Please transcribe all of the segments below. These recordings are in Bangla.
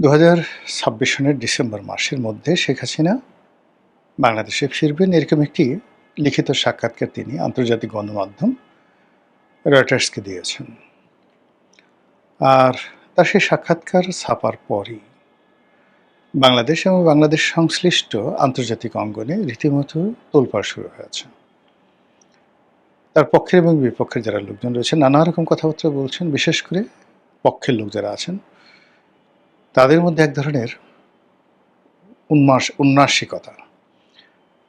২০২৬ সনের ডিসেম্বর মাসের মধ্যে শেখ হাসিনা বাংলাদেশে ফিরবেন, এরকম একটি লিখিত সাক্ষাৎকার তিনি আন্তর্জাতিক গণমাধ্যম রয়টার্সকে দিয়েছেন। আর তার সেই সাক্ষাৎকার ছাপার পরই বাংলাদেশ এবং বাংলাদেশ সংশ্লিষ্ট আন্তর্জাতিক অঙ্গনে রীতিমতো তোলপাড় শুরু হয়েছে। তার পক্ষের এবং বিপক্ষের যারা লোকজন রয়েছেন নানা রকম কথাবার্তা বলছেন। বিশেষ করে পক্ষের লোক যারা আছেন তাদের মধ্যে এক ধরনের উন্নাসিকতা,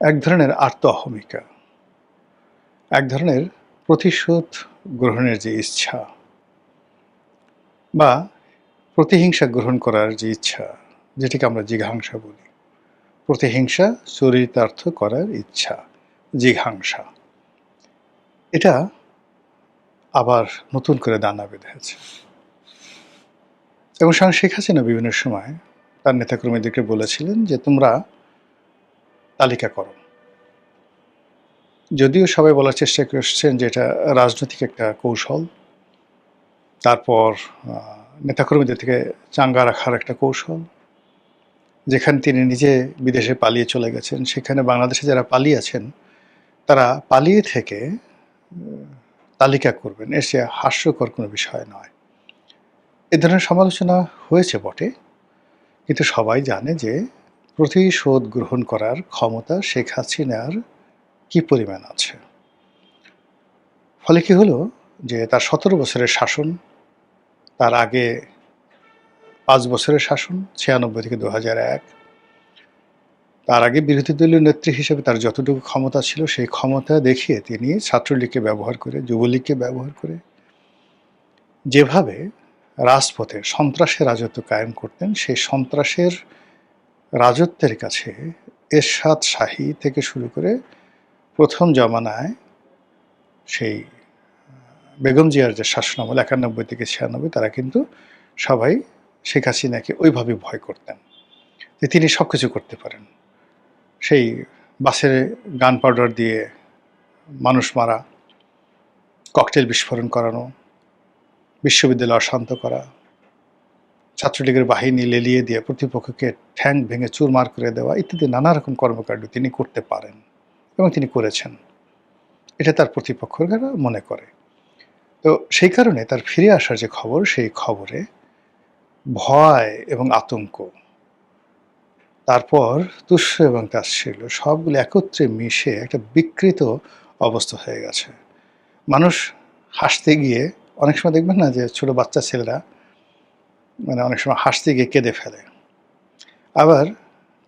এক ধরনের আর্ত অহমিকা, এক ধরনের প্রতিশোধ গ্রহণের যে ইচ্ছা বা প্রতিহিংসা গ্রহণ করার যে ইচ্ছা, যেটিকে আমরা জিঘাংসা বলি, প্রতিহিংসা চরিতার্থ করার ইচ্ছা, জিঘাংসা, এটা আবার নতুন করে দানা বেঁধেছে। এবং শেখ হাসিনা বিভিন্ন সময় তার নেতাকর্মীদেরকে বলেছিলেন যে তোমরা তালিকা করো। যদিও সবাই বলার চেষ্টা করছেন যে এটা রাজনৈতিক একটা কৌশল, তারপর নেতাকর্মীদের থেকে চাঙ্গা রাখার একটা কৌশল, যেখানে তিনি নিজে বিদেশে পালিয়ে চলে গেছেন, সেখানে বাংলাদেশে যারা পালিয়ে আছেন তারা পালিয়ে থেকে তালিকা করবেন, এর সে হাস্যকর কোনো বিষয় নয়। এ ধরনের সমালোচনা হয়েছে বটে, কিন্তু সবাই জানে যে প্রতিশোধ গ্রহণ করার ক্ষমতা শেখ হাসিনার কি পরিমাণ আছে। ফলে কি হলো যে তার ১৭ বছরের শাসন, তার আগে ৫ বছরের শাসন ৯৬ থেকে ২০০১, তার আগে বিরোধী দলীয় নেত্রী হিসেবে তার যতটুকু ক্ষমতা ছিল সেই ক্ষমতা দেখিয়ে তিনি ছাত্রলীগকে ব্যবহার করে, যুবলীগকে ব্যবহার করে যেভাবে রাজপথে সন্ত্রাসের রাজত্ব কায়েম করতেন, সেই সন্ত্রাসের রাজত্বের কাছে এরশাদ শাহী থেকে শুরু করে প্রথম জমানায় সেই বেগম জিয়ার যে শাসনামল ৯১ থেকে ৯৬, তারা কিন্তু সবাই শেখ হাসিনাকে ওইভাবে ভয় করতেন যে তিনি সব কিছু করতে পারেন। সেই বাসে গান পাউডার দিয়ে মানুষ মারা, ককটেল বিস্ফোরণ করানো, বিশ্ববিদ্যালয় অশান্ত করা, ছাত্রলীগের বাহিনী লেলিয়ে দিয়ে প্রতিপক্ষকে ঠ্যাং ভেঙে চুরমার করে দেওয়া ইত্যাদি নানা রকম কর্মকাণ্ড তিনি করতে পারেন এবং তিনি করেছেন। এটা তার প্রতিপক্ষরা মনে করে। তো সেই কারণে তার ফিরে আসার যে খবর, সেই খবরে ভয় এবং আতঙ্ক, তারপর তুষ্য এবং তাচ্ছিল্য সবগুলো একত্রে মিশে একটা বিকৃত অবস্থা হয়ে গেছে। মানুষ হাসতে গিয়ে অনেক সময় দেখবেন না যে ছোট বাচ্চা ছেলেরা মানে অনেক সময় হাসতে গিয়ে কেঁদে ফেলে, আবার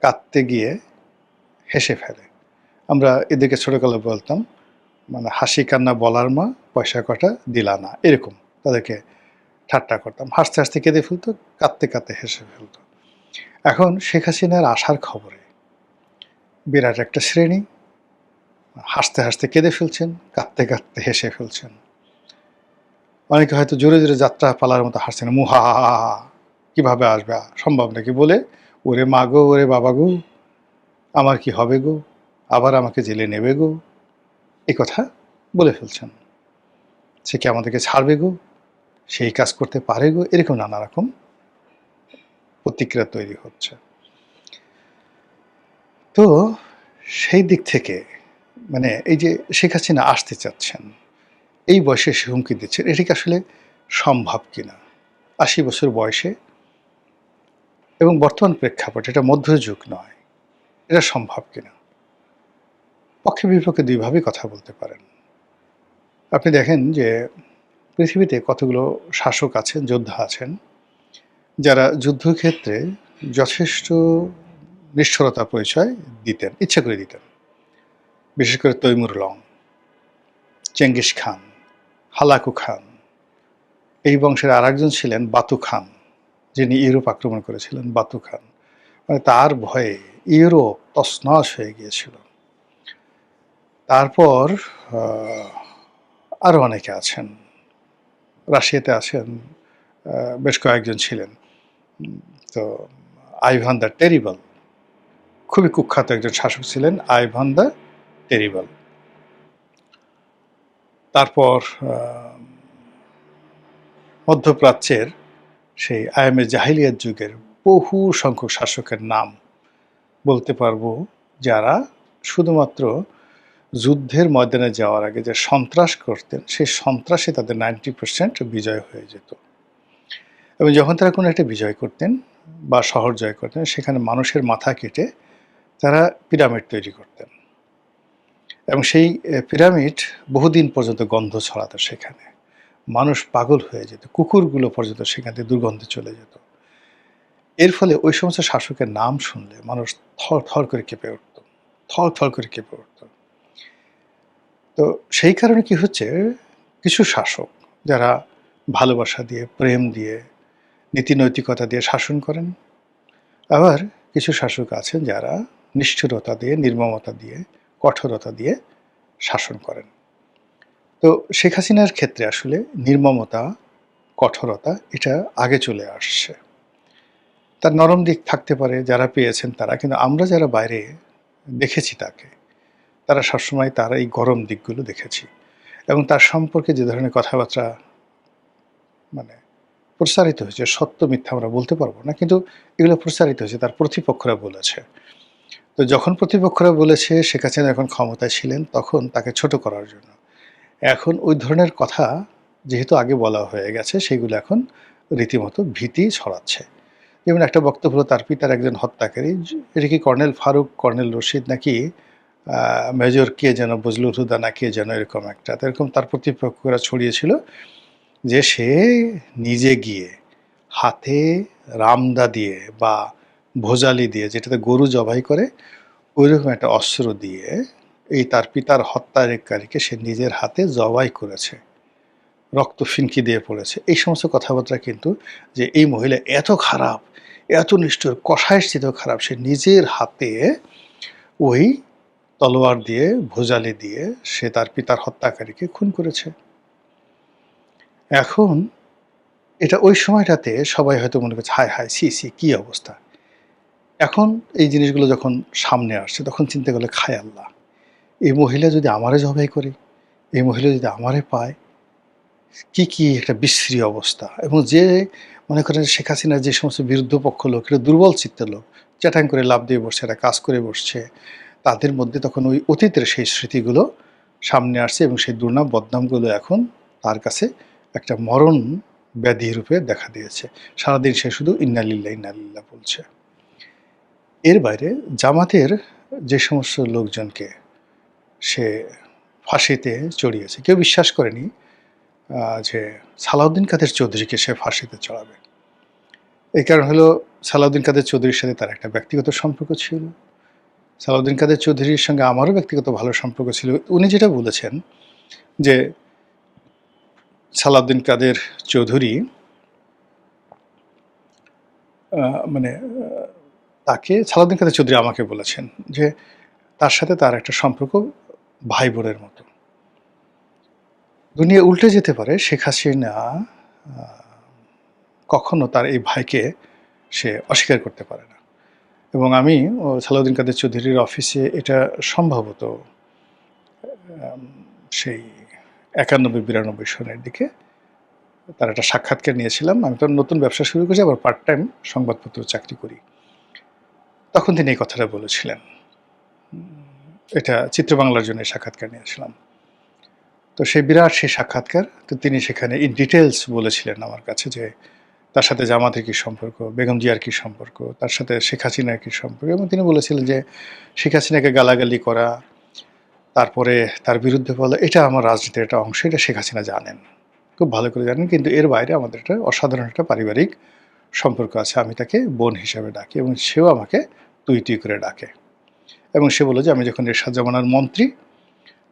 কাঁদতে গিয়ে হেসে ফেলে। আমরা এদেরকে ছোটকালে বলতাম মানে হাসি কান্না বলার মা, পয়সা কটা দিলা না, এরকম তাদেরকে ঠাট্টা করতাম। হাসতে হাসতে কেঁদে ফেলতো, কাঁদতে কাঁদতে হেসে ফেলতো। এখন শেখ হাসিনার আসার খবরে বিরাট একটা শ্রেণী হাসতে হাসতে কেঁদে ফেলছেন, কাঁদতে কাঁদতে হেসে ফেলছেন। অনেকে হয়তো জোরে জোরে যাত্রা পালার মতো হাসছেন, মুহা কিভাবে আসবে, সম্ভব নাকি বলে, ওরে মা গো, ওরে বাবা গো, আমার কি হবে গো, আবার আমাকে জেলে নেবে গো, এই কথা বলে ফেলছেন। সে কি আমাদেরকে ছাড়বে গো, সেই কাজ করতে পারে গো, এরকম নানা রকম প্রতিক্রিয়া তৈরি হচ্ছে। তো সেই দিক থেকে মানে এই যে শেখ হাসিনা আসতে চাচ্ছেন, এই বয়সে সে হুমকি দিচ্ছেন, এটি কি আসলে সম্ভব কিনা? ৮০ বছর বয়সে এবং বর্তমান প্রেক্ষাপটে এটা মধ্যযুগ নয়, এটা সম্ভব কিনা? পক্ষে বিপক্ষে দুইভাবেই কথা বলতে পারেন। আপনি দেখেন যে পৃথিবীতে কতগুলো শাসক আছেন, যোদ্ধা আছেন, যারা যুদ্ধক্ষেত্রে যথেষ্ট নিষ্ঠুরতা পরিচয় দিতেন, ইচ্ছা করে দিতেন। বিশেষ করে Timur Lang, Genghis Khan, Hulagu Khan, এই বংশের আরেকজন ছিলেন বাতু খান, যিনি ইউরোপ আক্রমণ করেছিলেন, বাতু খান। মানে তার ভয়ে ইউরোপ তছনছ হয়ে গিয়েছিল। তারপর আরও অনেকে আছেন, রাশিয়াতে আছেন, বেশ কয়েকজন ছিলেন। তো আইভান দ্য টেরিবল, খুবই কুখ্যাত একজন শাসক ছিলেন আইভান দ্য টেরিবল। তারপর মধ্যপ্রাচ্যের সেই আয়ামে জাহিলিয়াত যুগের বহু সংখ্যক শাসকের নাম বলতে পারবো, যারা শুধুমাত্র যুদ্ধের ময়দানে যাওয়ার আগে যে সন্ত্রাস করতেন, সেই সন্ত্রাসে তাদের 90% বিজয় হয়ে যেত। এবং যখন তারা কোনো একটা বিজয় করতেন বা শহর জয় করতেন, সেখানে মানুষের মাথা কেটে তারা পিরামিড তৈরি করতেন। এবং সেই পিরামিড বহুদিন পর্যন্ত গন্ধ ছড়াতো সেখানে। মানুষ পাগল হয়ে যেত, কুকুরগুলো পর্যন্ত সেখান থেকে দুর্গন্ধে চলে যেত। এর ফলে ওই সমস্ত শাসকের নাম শুনলে মানুষ থর করে কেঁপে উঠত, থর করে কেঁপে উঠত। তো সেই কারণে কি হচ্ছে, কিছু শাসক যারা ভালোবাসা দিয়ে, প্রেম দিয়ে, নীতি নৈতিকতা দিয়ে শাসন করেন, আবার কিছু শাসক আছেন যারা নিষ্ঠুরতা দিয়ে, নির্মমতা দিয়ে, কঠোরতা দিয়ে শাসন করেন। তো শেখ হাসিনার ক্ষেত্রে আসলে নির্মমতা, কঠোরতা এটা আগে চলে আসছে। তার নরম দিক থাকতে পারে, যারা পেয়েছেন তারা, কিন্তু আমরা যারা বাইরে দেখেছি তাকে, তারা সবসময় তার এই গরম দিকগুলো দেখেছি। এবং তার সম্পর্কে যে ধরনের কথাবার্তা মানে প্রচারিত হয়েছে, সত্য মিথ্যা আমরা বলতে পারবো না, কিন্তু এগুলো প্রচারিত হয়েছে, তার প্রতিপক্ষরা বলেছে। তো যখন প্রতিপক্ষরা বলেছে শেখ হাসিনা যখন ক্ষমতায় ছিলেন, তখন তাকে ছোট করার জন্য। এখন ওই ধরনের কথা যেহেতু আগে বলা হয়ে গেছে, সেগুলো এখন রীতিমতো ভীতি ছড়াচ্ছে। যেমন একটা বক্তব্য হলো তার পিতার একজন হত্যাকারী, এটা কি কর্নেল ফারুক, কর্নেল রশিদ নাকি মেজর কে যেন, বজলুল হুদা না কে যেন, এরকম একটা, এরকম তার প্রতিপক্ষরা ছড়িয়েছিল যে সে নিজে গিয়ে হাতে রামদা দিয়ে বা ভোজালি দিয়ে, যেটাতে গরু জবাই করে, ওইরকম একটা অস্ত্র দিয়ে এই তার পিতার হত্যাকারীকে সে নিজের হাতে জবাই করেছে, রক্ত ফিনকি দিয়ে পড়েছে। এই সমস্ত কথাবার্তা কিন্তু, যে এই মহিলা এত খারাপ, এত নিষ্ঠুর, কষায়ের চেয়েও খারাপ, সে নিজের হাতে ওই তলোয়ার দিয়ে, ভোজালি দিয়ে সে তার পিতার হত্যাকারীকে খুন করেছে। এখন এটা ওই সময়টাতে সবাই হয়তো মনে করছে হায় হায়, সি সি, কী অবস্থা। এখন এই জিনিসগুলো যখন সামনে আসছে, তখন চিন্তা করলে খায় আল্লাহ, এই মহিলা যদি আমারে জবাই করে, এই মহিলা যদি আমারে পায়, কি একটা বিশ্রী অবস্থা। এবং যে মনে করেন শেখ হাসিনার যে সমস্ত বিরুদ্ধ পক্ষ লোক, এটা দুর্বল চিত্তের লোক, চ্যাটাং করে লাভ দিয়ে বসছে, একটা কাজ করে বসছে, তাদের মধ্যে তখন ওই অতীতের সেই স্মৃতিগুলো সামনে আসছে, এবং সেই দুর্নাম বদনামগুলো এখন তার কাছে একটা মরণ ব্যাধি রূপে দেখা দিয়েছে। সারাদিন সে শুধু ইন্নালিল্লাহ ইন্নালিল্লাহ বলছে। এর বাইরে জামাতের যে সমস্ত লোকজনকে সে ফাঁসিতে চড়িয়েছে, কেউ বিশ্বাস করেনি যে সালাউদ্দিন কাদের চৌধুরীকে সে ফাঁসিতে চড়াবে। এই কারণ হলো, সালাউদ্দিন কাদের চৌধুরীর সাথে তার একটা ব্যক্তিগত সম্পর্ক ছিল। সালাউদ্দিন কাদের চৌধুরীর সঙ্গে আমারও ব্যক্তিগত ভালো সম্পর্ক ছিল। উনি যেটা বলেছেন যে সালাউদ্দিন কাদের চৌধুরী মানে তাকে, সালাউদ্দিন কাদের চৌধুরী আমাকে বলেছেন যে তার সাথে তার একটা সম্পর্ক ভাই বোনের মতো। দুনিয়া উল্টে যেতে পারে, শেখ হাসিনা কখনো তার এই ভাইকে সে অস্বীকার করতে পারে না। এবং আমি সালাউদ্দিন কাদের চৌধুরীর অফিসে এটা সম্ভবত সেই 91-92 সনের দিকে তার একটা সাক্ষাৎকার নিয়েছিলাম। আমি তো নতুন ব্যবসা শুরু করেছি, আবার পার্ট টাইম সংবাদপত্র চাকরি করি। তখন তিনি এই কথাটা বলেছিলেন। এটা চিত্র বাংলার জন্য সাক্ষাৎকার নিয়েছিলাম। তো সেই বিরাট সেই সাক্ষাৎকার, তো তিনি সেখানে ইন ডিটেলস বলেছিলেন আমার কাছে যে তার সাথে জামাতের কী সম্পর্ক, বেগম জিয়ার কী সম্পর্ক, তার সাথে শেখ হাসিনার কী সম্পর্ক। এবং তিনি বলেছিলেন যে শেখ হাসিনাকে গালাগালি করা, তারপরে তার বিরুদ্ধে বলা, এটা আমার রাজনীতির একটা অংশ, এটা শেখ হাসিনা জানেন, খুব ভালো করে জানেন। কিন্তু এর বাইরে আমাদের একটা অসাধারণ একটা পারিবারিক সম্পর্ক আছে, আমি তাকে বোন হিসাবে ডাকি, এবং সেও আমাকে তুই তুই করে ডাকে। এবং সে বলল যে আমি যখন এরশাদ জামানার মন্ত্রী,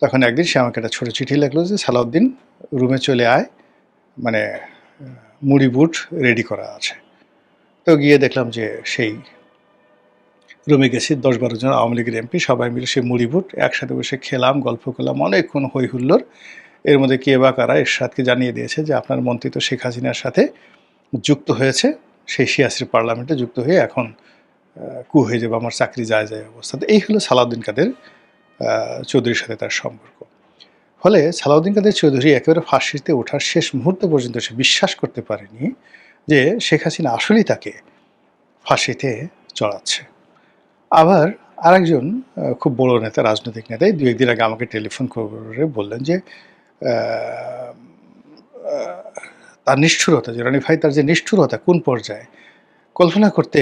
তখন একদিন সে আমাকে একটা ছোটো চিঠি লিখলো যে সালাউদ্দিন রুমে চলে আয়, মানে মুড়ি বুট রেডি করা আছে। তো গিয়ে দেখলাম যে সেই রুমে গেছি, 10-12 জন আওয়ামী লীগের এমপি, সবাই মিলে সেই মুড়ি বুট একসাথে বসে খেলাম, গল্প করলাম, অনেকক্ষণ হই হুল্লোড়। এর মধ্যে কে বা কারা এরশাদকে জানিয়ে দিয়েছে যে আপনার মন্ত্রী তো শেখ হাসিনার সাথে যুক্ত হয়েছে, সেই 86 পার্লামেন্টে যুক্ত হয়ে এখন কু হয়ে যাবে, আমার চাকরি যায় অবস্থা। তো এই হলো সালাউদ্দিন কাদের চৌধুরীর সাথে তার সম্পর্ক। ফলে সালাউদ্দিন কাদের চৌধুরী একেবারে ফাঁসিতে ওঠার শেষ মুহূর্ত পর্যন্ত সে বিশ্বাস করতে পারেনি যে শেখ হাসিনা আসলেই তাকে ফাঁসিতে চড়াচ্ছে। আবার আরেকজন খুব বড় নেতা, রাজনৈতিক নেতা, এই ২-১ দিন আগে আমাকে টেলিফোন করে বললেন যে আ আ তার নিষ্ঠুরতা, যে রনি ভাই তার যে নিষ্ঠুরতা কোন পর্যায়ে কল্পনা করতে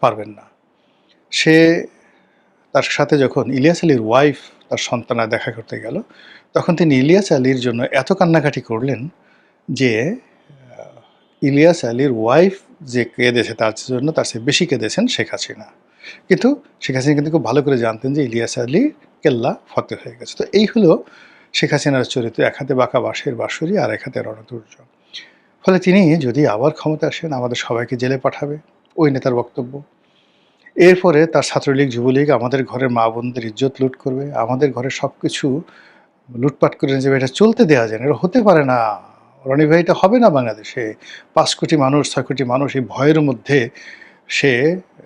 পারবেন না। সে তার সাথে যখন ইলিয়াস আলীর ওয়াইফ তার সন্তানরা দেখা করতে গেল, তখন তিনি ইলিয়াস আলীর জন্য এত কান্নাকাটি করলেন যে আ ইলিয়াস আলীর ওয়াইফ যে কেঁদেছে তার জন্য তার চেয়ে বেশি কেঁদেছেন শেখ হাসিনা। কিন্তু শেখ হাসিনা কিন্তু খুব ভালো করে জানতেন যে ইলিয়াস আলী কেল্লা ফতেহ হয়ে গেছে। তো এই হলো শেখ হাসিনার চরিত্র। এক হাতে বাঁকা বাঁশের বাঁশুরি আর এক হাতে রণতুর্য। ফলে তিনি যদি আবার ক্ষমতায় আসেন আমাদের সবাইকে জেলে পাঠাবে, ওই নেতার বক্তব্য। এরপরে তার ছাত্রলীগ, যুবলীগ আমাদের ঘরের মা-বোনদের ইজ্জত লুট করবে, আমাদের ঘরের সবকিছু লুটপাট করে নিয়ে যাবে। এটা চলতে দেয়া যায় না, এটা হতে পারে না। রনি ভাই, এটা হবে না বাংলাদেশে। ৫ কোটি মানুষ, ৬ কোটি মানুষ এই ভয়ের মধ্যে সে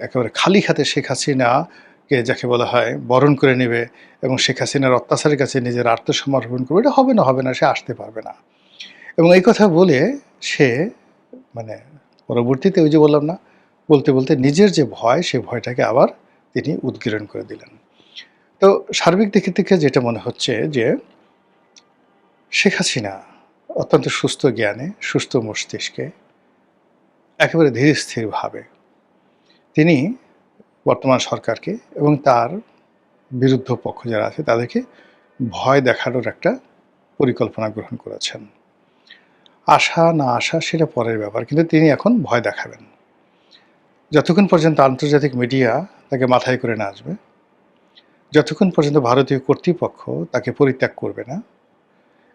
একেবারে খালি হাতে শেখ হাসিনাকে, যাকে বলা হয়, বরণ করে নেবে এবং শেখ হাসিনার অত্যাচারের কাছে নিজের আত্মসমর্পণ করবে। এটা হবে না, হবে না, সে আসতে পারবে না। এবং এই কথা বলে সে মানে পরবর্তীতে ওই যে বললাম না, বলতে, বলতে নিজের যে ভয়, সে ভয়টাকে আবার তিনি উদগীরণ করে দিলেন। তো সার্বিক দিকে থেকে যেটা মনে হচ্ছে যে শেখ হাসিনা অত্যন্ত সুস্থ জ্ঞানে, সুস্থ মস্তিষ্কে, একেবারে ধীর স্থিরভাবে তিনি বর্তমান সরকারকে এবং তার বিরুদ্ধ পক্ষ যারা আছে তাদেরকে ভয় দেখানোর একটা পরিকল্পনা গ্রহণ করেছেন। আসা না আসা সেটা পরের ব্যাপার। কিন্তু তিনি এখন ভয় দেখাবেন। যতক্ষণ পর্যন্ত আন্তর্জাতিক মিডিয়া তাকে মাথায় করে না আসবে, যতক্ষণ পর্যন্ত ভারতীয় কর্তৃপক্ষ তাকে পরিত্যাগ করবে না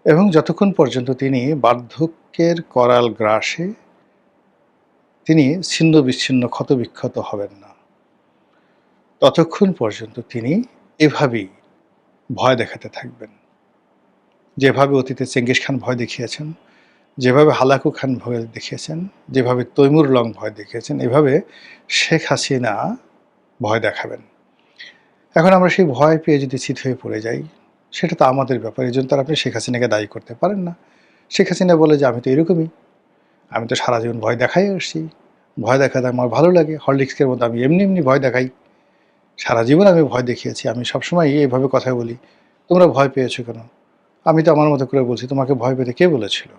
এবং যতক্ষণ পর্যন্ত তিনি বার্ধক্যের করাল গ্রাসে তিনি ছিন্ন বিচ্ছিন্ন ক্ষতবিক্ষত হবেন না, ততক্ষণ পর্যন্ত তিনি এভাবেই ভয় দেখাতে থাকবেন। যেভাবে অতীতে চেঙ্গিস খান ভয় দেখিয়েছেন, যেভাবে হালাকু খান ভয় দেখিয়েছেন, যেভাবে তৈমুর লং ভয় দেখিয়েছেন, এভাবে শেখ হাসিনা ভয় দেখাবেন। এখন আমরা সেই ভয় পেয়ে যদি চিত হয়ে পড়ে যাই, সেটা তো আমাদের ব্যাপার। এজন্য তো আর আপনি শেখ হাসিনাকে দায়ী করতে পারেন না। শেখ হাসিনা বলে যে, আমি তো এরকমই। আমি তো সারা জীবন ভয় দেখাই আসছি। ভয় দেখাতে আমার ভালো লাগে। হরলিক্সের মতো আমি এমনি, এমনি ভয় দেখাই। সারা জীবন আমি ভয় দেখিয়েছি। আমি সবসময় এইভাবে কথা বলি। তোমরা ভয় পেয়েছো কেন? আমি তো আমার মতো করে বলছি। তোমাকে ভয় পেতে কে বলেছিল?